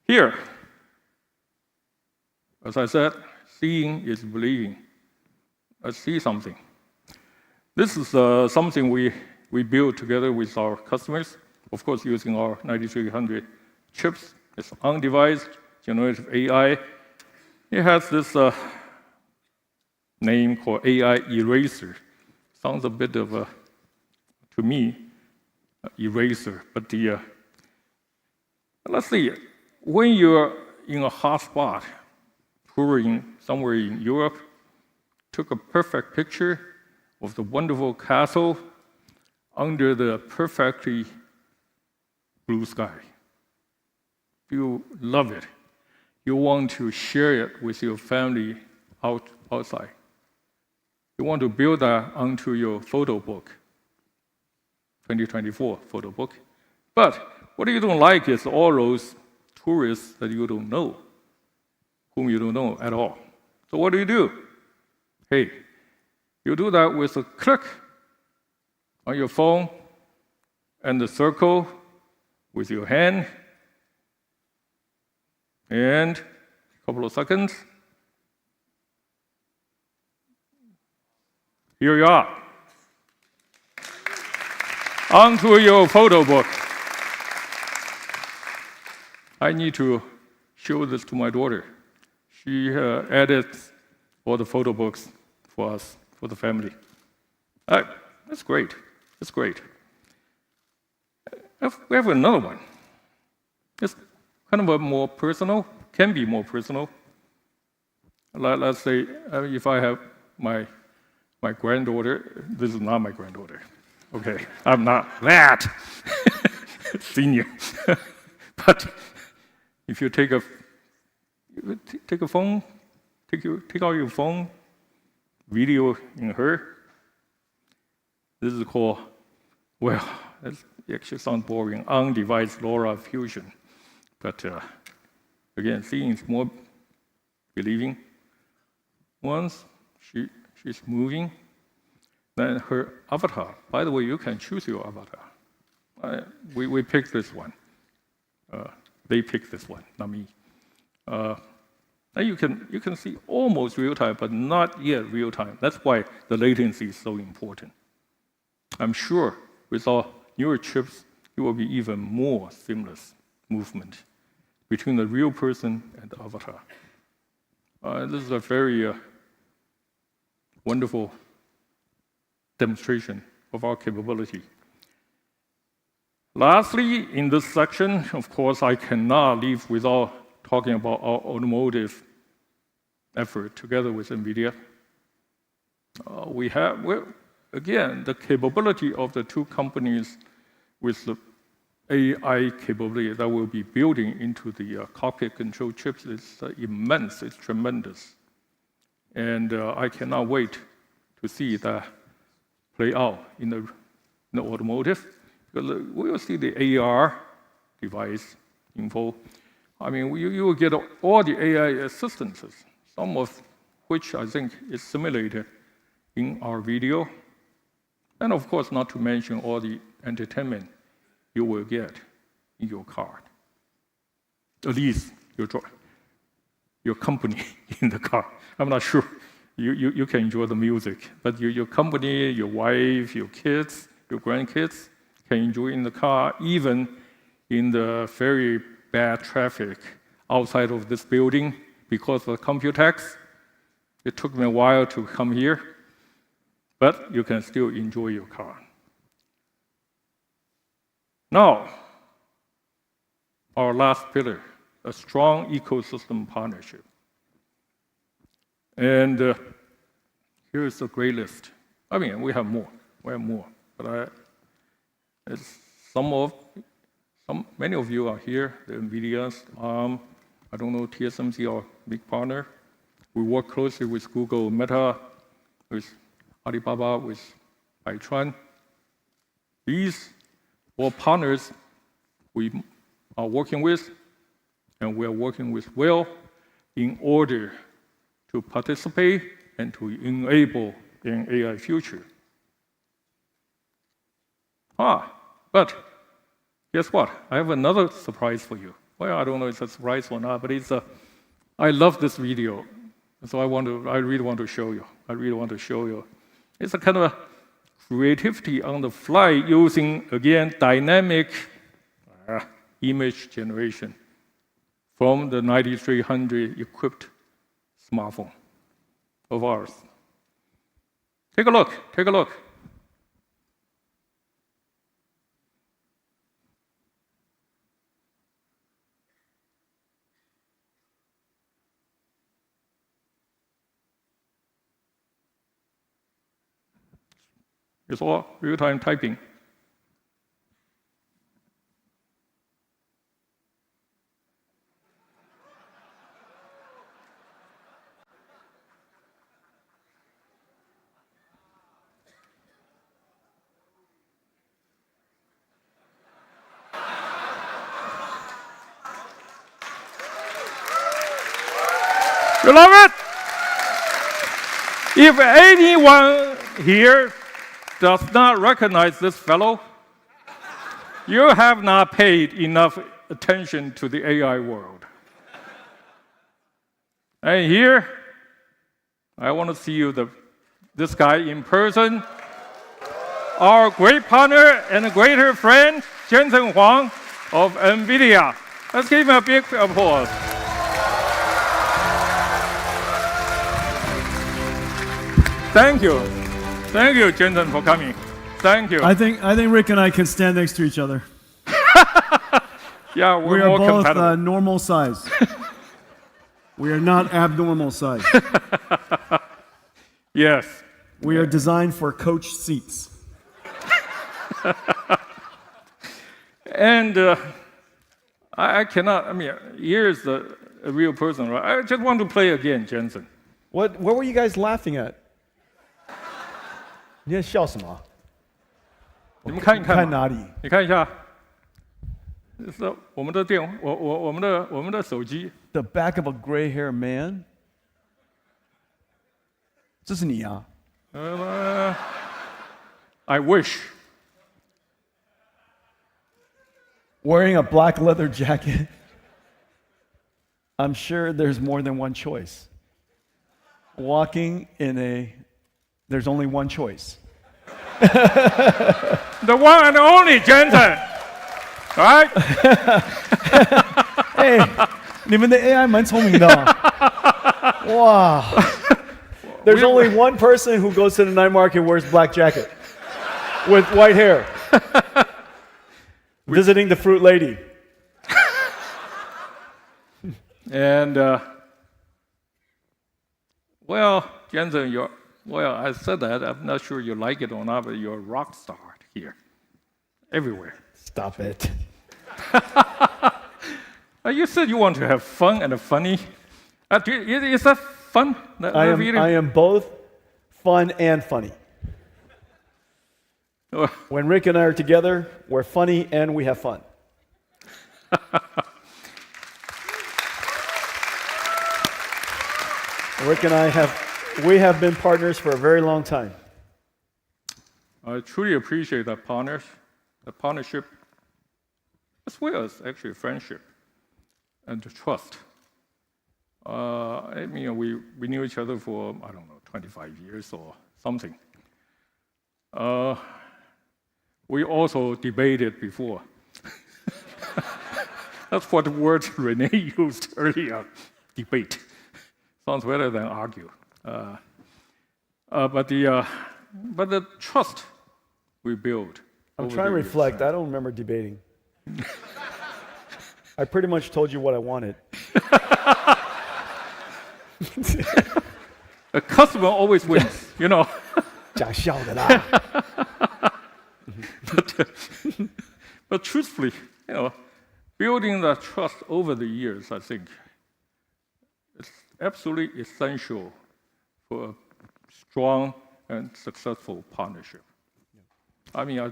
Here, as I said, seeing is believing. Let's see something. This is something we built together with our customers, of course, using our 9300 chips. It's on-device generative AI. It has this name called AI eraser. Sounds a bit of a, to me, eraser. But let's see, when you're in a hot spot, touring somewhere in Europe, took a perfect picture of the wonderful castle under the perfectly blue sky. You love it. You want to share it with your family outside. You want to build that onto your photo book, 2024 photo book. But what you don't like is all those tourists that you don't know, whom you don't know at all. So what do? Hey, you do that with a click on your phone and the circle with your hand, and a couple of seconds. Here you are. Onto your photo book. I need to show this to my daughter. She edits all the photo books for us, for the family. That's great. That's great. We have another one. It's kind of a more personal, can be more personal. Let's say if I have my granddaughter, this is not my granddaughter. Okay, I'm not that senior. But if you take a phone, take out your phone, video in her. This is called, well, it actually sounds boring, on-device LoRa fusion. But again, seeing is more believing. Once she's moving, then her avatar. By the way, you can choose your avatar. We picked this one. They picked this one, not me. Now you can see almost real time, but not yet real time. That's why the latency is so important. I'm sure with our newer chips, it will be even more seamless movement between the real person and the avatar. This is a very wonderful demonstration of our capability. Lastly, in this section, of course, I cannot leave without talking about our automotive effort together with NVIDIA. Again, the capability of the two companies with the AI capability that we'll be building into the cockpit control chips is immense, it's tremendous. And I cannot wait to see that play out in the automotive, because we will see the AR device info. I mean, you will get all the AI assistances, some of which I think is simulated in our video. And of course, not to mention all the entertainment you will get in your car. At least your company in the car. I'm not sure you can enjoy the music, but your company, your wife, your kids, your grandkids can enjoy in the car, even in the very bad traffic outside of this building because of Computex. It took me a while to come here, but you can still enjoy your car. Now, our last pillar, a strong ecosystem partnership. And here's a great list. I mean, we have more, but many of you are here, the NVIDIA's, I don't know, TSMC, our big partner. We work closely with Google, Meta, with Alibaba, with Baichuan. These all partners we are working with, and we are working with well in order to participate and to enable an AI future. But guess what? I have another surprise for you. Well, I don't know if it's a surprise or not, but I love this video. So I really want to show you. It's a kind of a creativity on the fly using, again, dynamic image generation from the 9300 equipped smartphone of ours. Take a look. It's all real-time typing. You love it? If anyone here does not recognize this fellow, you have not paid enough attention to the AI world. And here, I want to see you, this guy in person, our great partner and greater friend, Jensen Huang of NVIDIA. Let's give him a big applause. Thank you. Thank you, Jensen, for coming. Thank you. I think Rick and I can stand next to each other. Yeah, We we're are more both compatible. normal size. We are not abnormal size. Yes. We are designed for coach seats. And I cannot, I mean, here's a real person, right? I just want to play again, Jensen. What were you guys laughing at? 你在笑什么？你们看一看吧，看哪里？你看一下，是我们的我们的手机。 The back of a gray-haired man. 这是你啊？ I wish. Wearing a black leather jacket. I'm sure there's more than one choice. Walking in there's only one choice. The one and only Jensen, right? Hey, 你们的 AI 蛮聪明的哦。哇 There's only one person who goes to the night market and wears black jacket with white hair. Visiting the fruit lady. And well, Jensen, I said that. I'm not sure you like it or not, but you're a rock star here, everywhere. Stop it. You said you want to have fun and funny. Is that fun? I am both fun and funny. When Rick and I are together, we're funny and we have fun. Rick and I have been partners for a very long time. I truly appreciate that partnership, as well as actually friendship and trust. I mean, we knew each other for, I don't know, 25 years or something. We also debated before. That's what the word Renee used earlier, debate. Sounds better than argue. But the trust we build. I'm trying to reflect. I don't remember debating. I pretty much told you what I wanted. A customer always wins, you know. 讲笑的啦。But truthfully, you know, building that trust over the years, I think, is absolutely essential for a strong and successful partnership. I mean,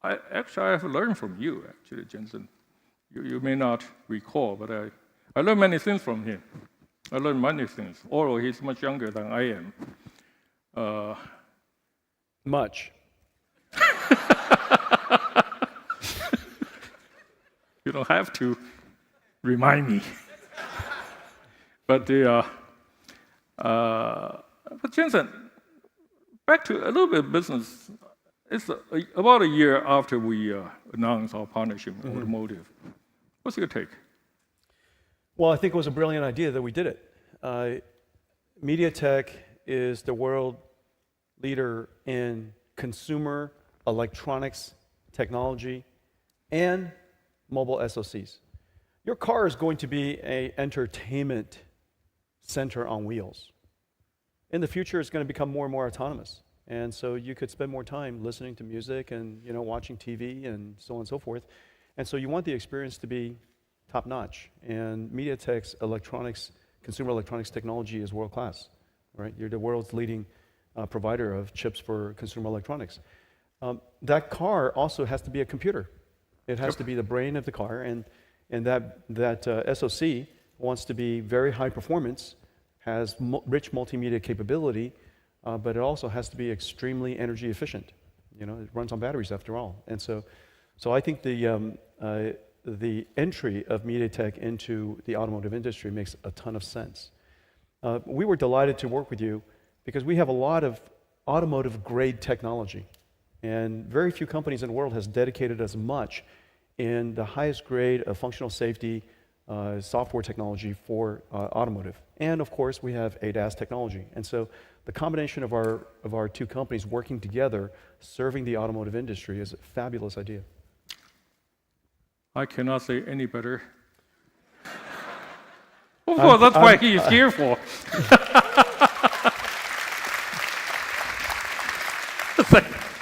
I have learned from you, actually, Jensen. You may not recall, but I learned many things from him. I learned many things, although he's much younger than I am. Much. You don't have to remind me. But Jensen, back to a little bit of business. It's about a year after we announced our partnership with Automotive. What's your take? Well, I think it was a brilliant idea that we did it. MediaTek is the world leader in consumer electronics technology and mobile SoCs. Your car is going to be an entertainment center on wheels. In the future, it's going to become more and more autonomous. And so you could spend more time listening to music and watching TV and so on and so forth. And so you want the experience to be top-notch. And MediaTek's consumer electronics technology is world-class, right? You're the world's leading provider of chips for consumer electronics. That car also has to be a computer. It has to be the brain of the car, and that SoC wants to be very high performance, has rich multimedia capability, but it also has to be extremely energy efficient. It runs on batteries after all. And so I think the entry of MediaTek into the automotive industry makes a ton of sense. We were delighted to work with you because we have a lot of automotive grade technology, and very few companies in the world has dedicated as much in the highest grade of functional safety software technology for automotive. And of course, we have ADAS technology. And so the combination of our two companies working together, serving the automotive industry, is a fabulous idea. I cannot say any better. Of course, that's what he is here for.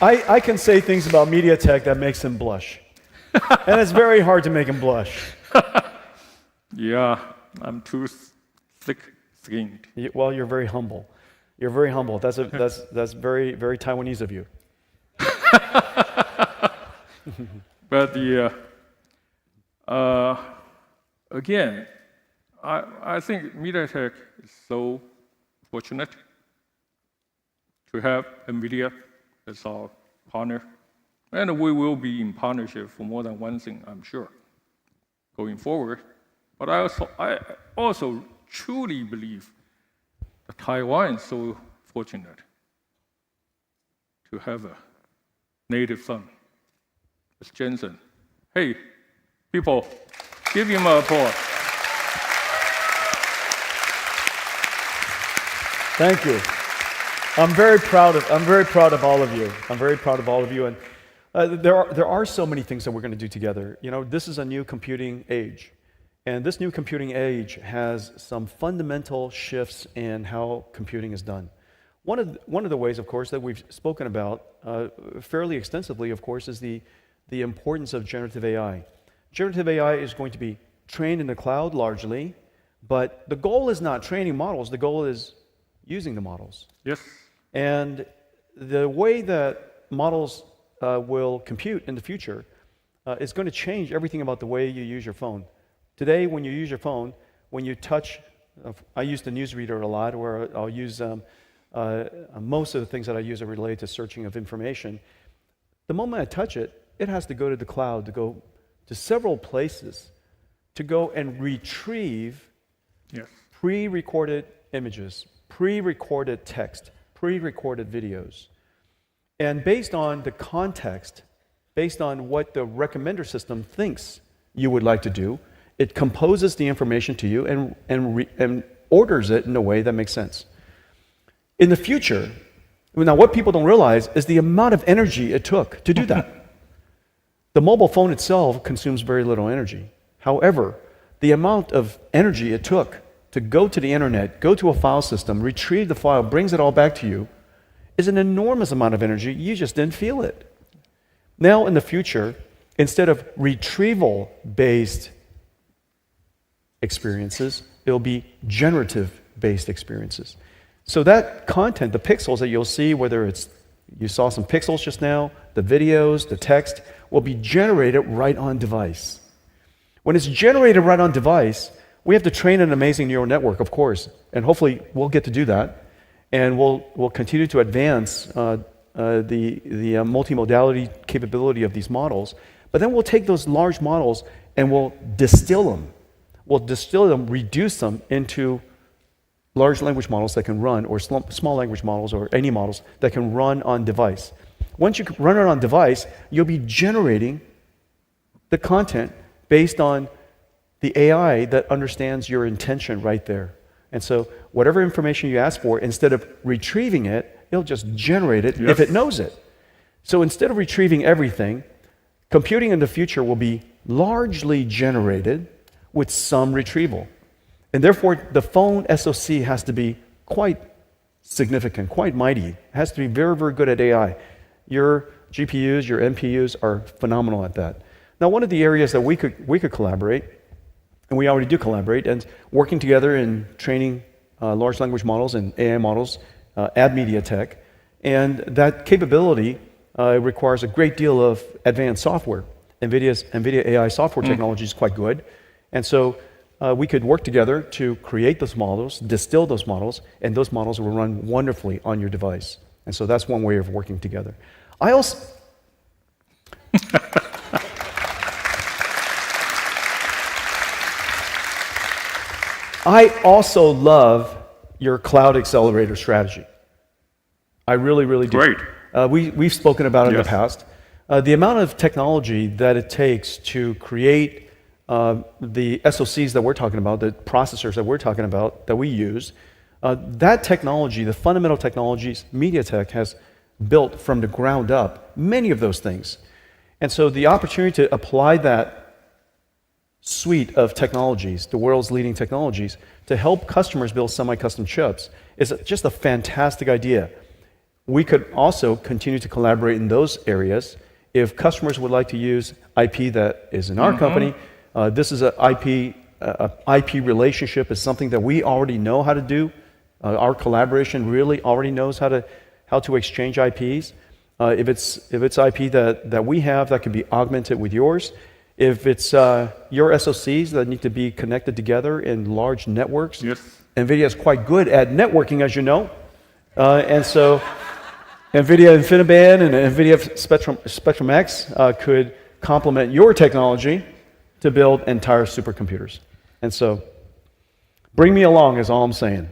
I can say things about MediaTek that makes him blush. And it's very hard to make him blush. Yeah, I'm too thick-skinned. Well, you're very humble. You're very humble. That's very, very Taiwanese of you. But again, I think MediaTek is so fortunate to have NVIDIA as our partner. And we will be in partnership for more than one thing, I'm sure, going forward. But I also truly believe that Taiwan is so fortunate to have a native son, as Jensen. Hey, people, give him an applause. Thank you. I'm very proud of all of you. I'm very proud of all of you. And there are so many things that we're going to do together. This is a new computing age. And this new computing age has some fundamental shifts in how computing is done. One of the ways, of course, that we've spoken about fairly extensively, of course, is the importance of generative AI. Generative AI is going to be trained in the cloud largely, but the goal is not training models. The goal is using the models. Yes. And the way that models will compute in the future is going to change everything about the way you use your phone. Today, when you use your phone, when you touch, I use the newsreader a lot, or I'll use most of the things that I use are related to searching of information. The moment I touch it, it has to go to the cloud, to go to several places, to go and retrieve pre-recorded images, pre-recorded text, pre-recorded videos. And based on the context, based on what the recommender system thinks you would like to do, it composes the information to you and orders it in a way that makes sense. In the future, now what people don't realize is the amount of energy it took to do that. The mobile phone itself consumes very little energy. However, the amount of energy it took to go to the internet, go to a file system, retrieve the file, brings it all back to you, is an enormous amount of energy. You just didn't feel it. Now in the future, instead of retrieval-based experiences, it'll be generative-based experiences. So that content, the pixels that you'll see, whether it's, you saw some pixels just now, the videos, the text, will be generated right on device. When it's generated right on device, we have to train an amazing neural network, of course, and hopefully we'll get to do that. And we'll continue to advance the multimodality capability of these models. But then we'll take those large models and we'll distill them. We'll distill them, reduce them into large language models that can run, or small language models, or any models that can run on device. Once you run it on device, you'll be generating the content based on the AI that understands your intention right there. And so whatever information you ask for, instead of retrieving it, it'll just generate it if it knows it. So instead of retrieving everything, computing in the future will be largely generated with some retrieval. And therefore, the phone SoC has to be quite significant, quite mighty. It has to be very, very good at AI. Your GPUs, your NPUs are phenomenal at that. Now, one of the areas that we could collaborate, and we already do collaborate, and working together in training large language models and AI models at MediaTek, and that capability requires a great deal of advanced software. NVIDIA AI software technology is quite good, and so we could work together to create those models, distill those models, and those models will run wonderfully on your device. And so that's one way of working together. I also... I also love your cloud accelerator strategy. I really, really do. Great. We've spoken about it in the past. The amount of technology that it takes to create the SoCs that we're talking about, the processors that we're talking about, that we use, that technology, the fundamental technologies, MediaTek has built from the ground up, many of those things. And so the opportunity to apply that suite of technologies, the world's leading technologies, to help customers build semi-custom chips is just a fantastic idea. We could also continue to collaborate in those areas. If customers would like to use IP that is in our company, this is an IP relationship is something that we already know how to do. Our collaboration really already knows how to exchange IPs. If it's IP that we have that can be augmented with yours, if it's your SoCs that need to be connected together in large networks, NVIDIA is quite good at networking, as you know. And so NVIDIA InfiniBand and NVIDIA Spectrum X could complement your technology to build entire supercomputers. And so bring me along is all I'm saying.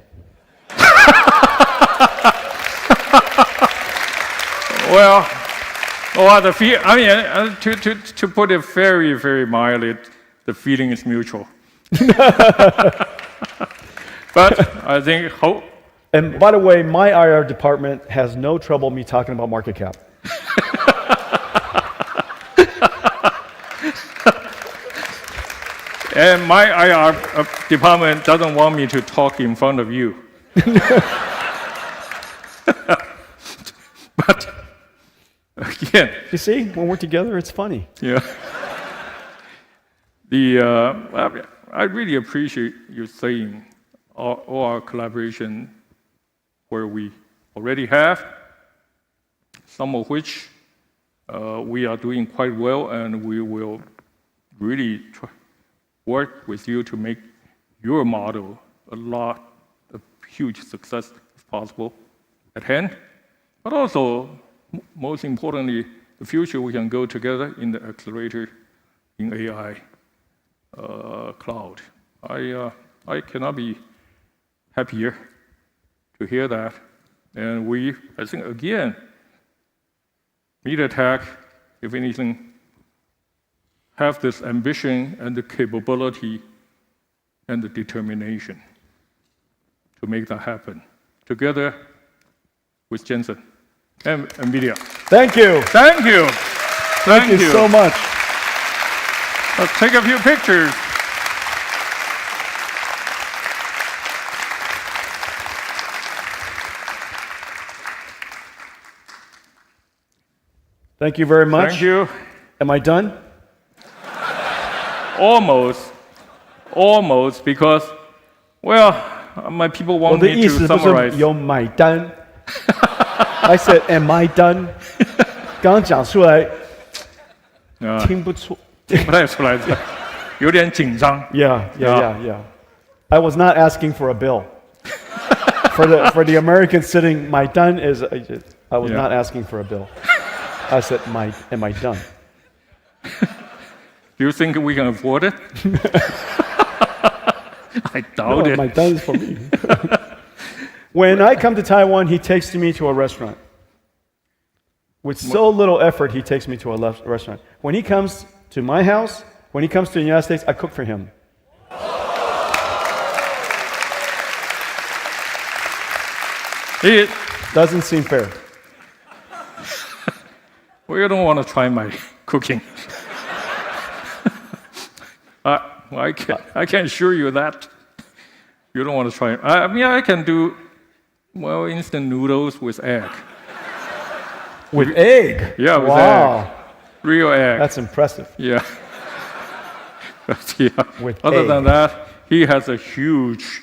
To put it very, very mildly, the feeling is mutual. But I think hope. And by the way, my IR department has no trouble me talking about market cap. And my IR department doesn't want me to talk in front of you. But again, you see, when we're together, it's funny. Yeah. I really appreciate you saying all our collaboration where we already have, some of which we are doing quite well, and we will really work with you to make your model a huge success if possible at hand. But also, most importantly, the future we can go together in the accelerator in AI cloud. I cannot be happier to hear that. And I think again, MediaTek, if anything, have this ambition and the capability and the determination to make that happen together with Jensen and NVIDIA. Thank you. Thank you. Thank you so much. Let's take a few pictures. Thank you very much. Thank you. Am I done? Almost, because, my people want me to summarize. 有买单 I said, am I done? 刚刚讲出来听不太出来，有点紧张。Yeah. I was not asking for a bill. for the Americans sitting, my done is, I was not asking for a bill. I said, am I done? Do you think we can afford it? I doubt it. My done is for me. When I come to Taiwan, he takes me to a restaurant. With so little effort, he takes me to a restaurant. When he comes to my house, when he comes to the United States, I cook for him. It doesn't seem fair. Well, you don't want to try my cooking. I can assure you that you don't want to try. I can do Well, instant noodles with egg. With egg? Yeah, with wow. egg. Real egg. That's impressive. Yeah. But yeah, With other egg. than that, he has a huge,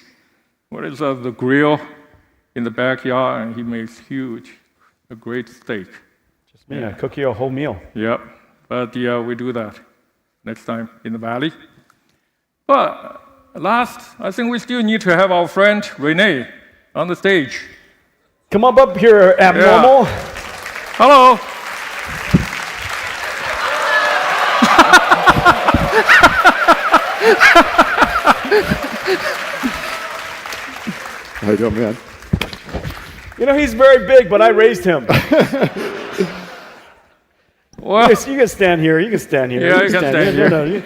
the grill in the backyard, and he makes a great steak. Just me, I cook you a whole meal. Yep. But yeah, we do that next time in the valley. But last, I think we still need to have our friend Renee on the stage. Come up here, abnormal. Yeah. Hello. How you doing, man? You know, he's very big, but I raised him. Well, You can stand here. You can stand here. Yeah, you can stand here. No, you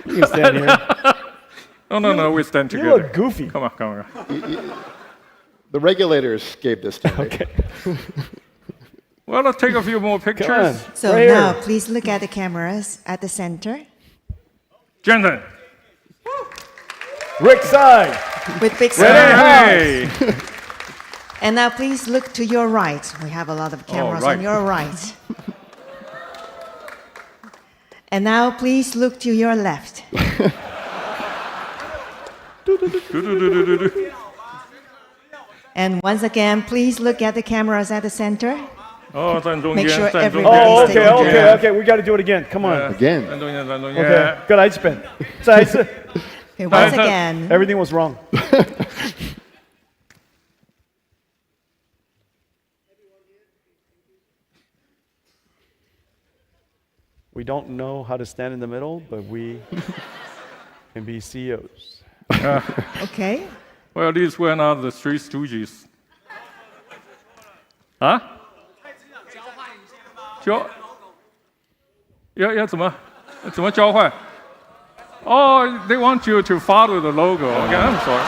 can stand here. no, we stand You together. look goofy. Come on. The regulators gave this to me. Okay. Well, let's take a few more Come on. pictures. So Right now, here. please look at the cameras at the center Jensen. Rick Tsai. with big Hey. smile. And now, please look to your right. We have a lot of cameras right. on your right. And now, please look to your left. And once again, please look at the cameras at the center. 哦，站中 Make 间， sure 站中 everybody 间。 Oh, is okay, taken okay, care of. okay. We got to do it again. Come on. Again. 站中间，站中 Okay. 间。 Good. I spin. 再一次. Okay, once Right. again. Everything was wrong. We don't know how to stand in the middle, but we can be CEOs. Okay. Well, these were not the Three Stooges. 啊？要怎么交换？ Oh, they want you to follow the logo. Okay, I'm sorry.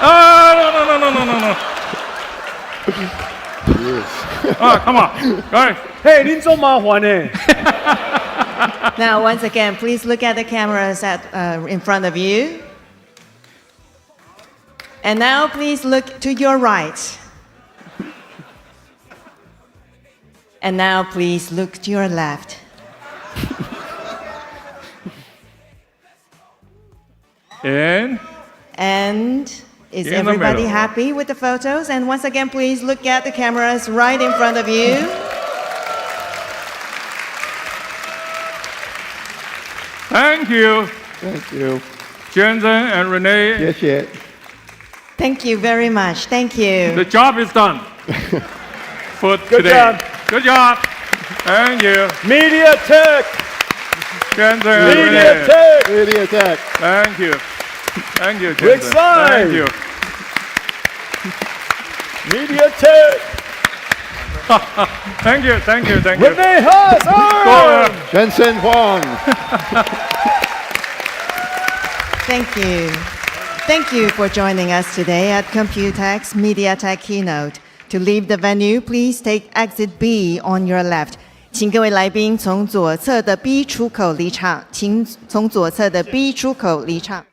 No. Come on. All right. Hey, 您这么麻烦呢？ Now, once again, please look at the cameras in front of you. And now, please look to your right. And now, please look to your left. And is in the everybody middle. happy with the photos? And once again, please look at the cameras right in front of you. thank you, Thank you. Jensen and Renee. Yes, yeah. Thank you very much. Thank you. The job is done for Good today. job. Good job. Thank you, Media Tech. Jensen and Media Renee. Tech. Media Tech. Thank you. Thank you, Rick Jensen. Tsai. Thank you. Media Tech. Thank you. Renee Haas. Arm. Jensen Huang. Thank you. Thank you for joining us today at Computex MediaTek Keynote. To leave the venue, please take exit B on your left. 请各位来宾从左侧的 B 出口离场，请从左侧的 B 出口离场。